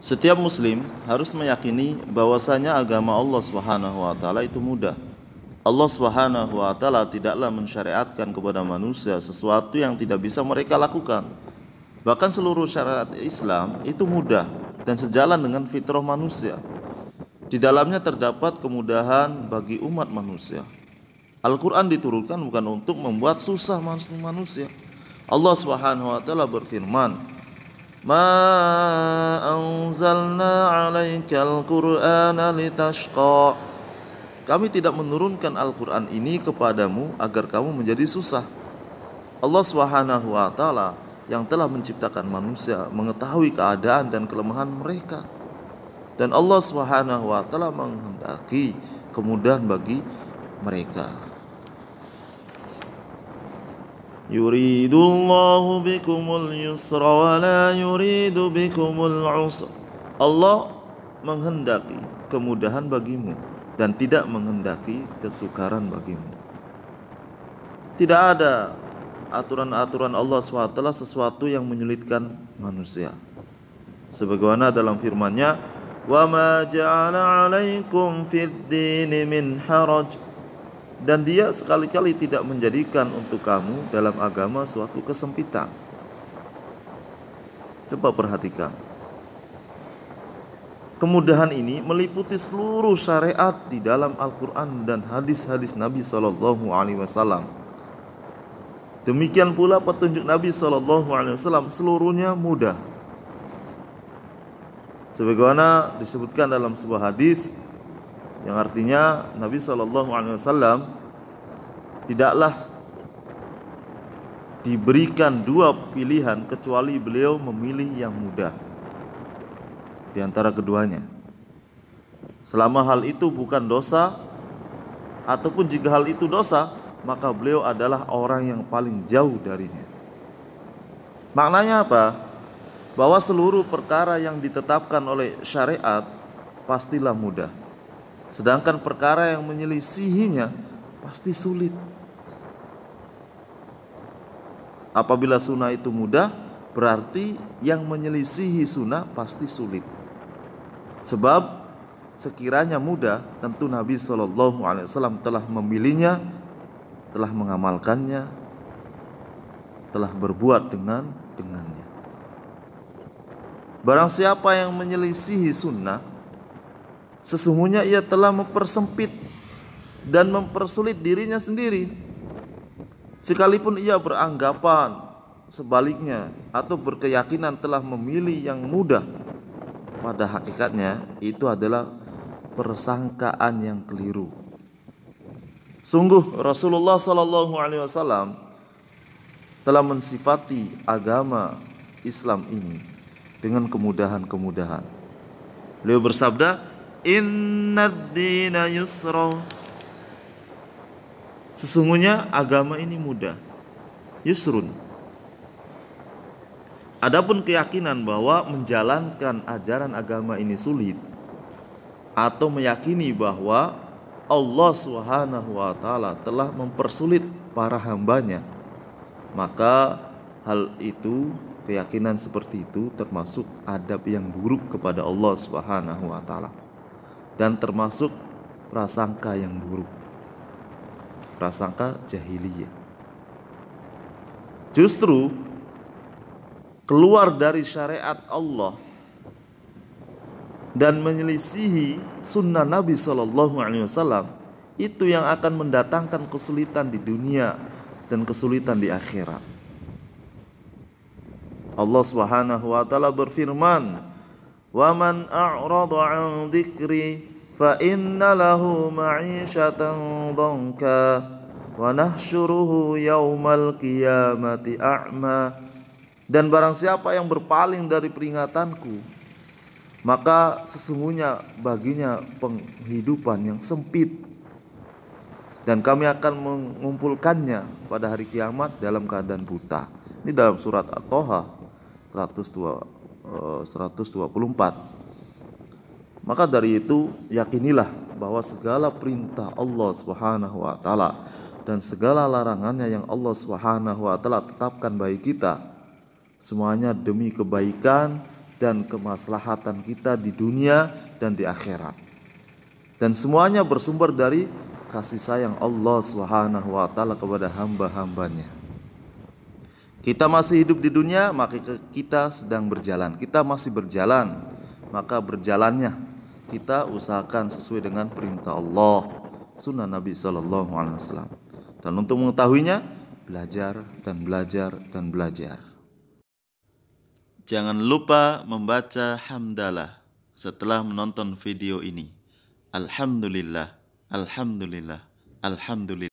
Setiap muslim harus meyakini bahwasanya agama Allah Subhanahu wa taala itu mudah. Allah Subhanahu wa taala tidaklah mensyariatkan kepada manusia sesuatu yang tidak bisa mereka lakukan. Bahkan seluruh syariat Islam itu mudah dan sejalan dengan fitrah manusia. Di dalamnya terdapat kemudahan bagi umat manusia. Al-Quran diturunkan bukan untuk membuat susah manusia. Allah Subhanahu wa taala berfirman, "Ma anzalna 'alaikal Qur'ana litashqa." Kami tidak menurunkan Al-Quran ini kepadamu agar kamu menjadi susah. Allah Subhanahu wa taala yang telah menciptakan manusia mengetahui keadaan dan kelemahan mereka. Dan Allah Subhanahu wa taala menghendaki kemudahan bagi mereka. Yuridullahu bikumul yusra wa la yuridu bikumul usra. Allah menghendaki kemudahan bagimu dan tidak menghendaki kesukaran bagimu. Tidak ada aturan-aturan Allah SWT sesuatu yang menyulitkan manusia. Sebagaimana dalam firman-Nya, "Wa ma ja'ala 'alaikum fid dini min haraj." Dan Dia sekali-kali tidak menjadikan untuk kamu dalam agama suatu kesempitan. Coba perhatikan. Kemudahan ini meliputi seluruh syariat di dalam Al-Quran dan hadis-hadis Nabi SAW. Demikian pula petunjuk Nabi SAW seluruhnya mudah. Sebagaimana disebutkan dalam sebuah hadis yang artinya Nabi SAW tidaklah diberikan dua pilihan kecuali beliau memilih yang mudah di antara keduanya. Selama hal itu bukan dosa, ataupun jika hal itu dosa, maka beliau adalah orang yang paling jauh darinya. Maknanya apa? Bahwa seluruh perkara yang ditetapkan oleh syariat pastilah mudah. Sedangkan perkara yang menyelisihinya pasti sulit. Apabila sunnah itu mudah, berarti yang menyelisihi sunnah pasti sulit. Sebab sekiranya mudah, tentu Nabi SAW telah memilihnya, telah mengamalkannya, telah berbuat dengannya. Barang siapa yang menyelisihi sunnah, sesungguhnya ia telah mempersempit dan mempersulit dirinya sendiri. Sekalipun ia beranggapan sebaliknya atau berkeyakinan telah memilih yang mudah, pada hakikatnya itu adalah persangkaan yang keliru. Sungguh Rasulullah SAW telah mensifati agama Islam ini dengan kemudahan-kemudahan. Beliau bersabda, "Innad dina yusra." Sesungguhnya agama ini mudah. Yusrun. Adapun keyakinan bahwa menjalankan ajaran agama ini sulit, atau meyakini bahwa Allah Subhanahu wa taala telah mempersulit para hambanya, maka hal itu, keyakinan seperti itu termasuk adab yang buruk kepada Allah Subhanahu wa taala, dan termasuk prasangka yang buruk, prasangka jahiliyah. Justru keluar dari syariat Allah dan menyelisihi sunnah Nabi SAW, itu yang akan mendatangkan kesulitan di dunia dan kesulitan di akhirat. Allah Subhanahu wa taala berfirman, "Wa man a'rada 'an dzikri fa inna lahu ma'isyatan dhanka wa nahsyuruhu yaumal qiyamati a'ma." Dan barang siapa yang berpaling dari peringatanku, maka sesungguhnya baginya penghidupan yang sempit, dan kami akan mengumpulkannya pada hari kiamat dalam keadaan buta. Ini dalam surat At-Thaha 124. Maka dari itu yakinilah bahwa segala perintah Allah Subhanahu wa taala dan segala larangannya yang Allah Subhanahu wa taala tetapkan bagi kita, semuanya demi kebaikan dan kemaslahatan kita di dunia dan di akhirat. Dan semuanya bersumber dari kasih sayang Allah Subhanahu wa taala kepada hamba-hambanya. Kita masih hidup di dunia, maka kita sedang berjalan. Kita masih berjalan, maka berjalannya kita usahakan sesuai dengan perintah Allah, sunnah Nabi Sallallahu Alaihi Wasallam. Dan untuk mengetahuinya, belajar dan belajar dan belajar. Jangan lupa membaca hamdalah setelah menonton video ini. Alhamdulillah, alhamdulillah, alhamdulillah.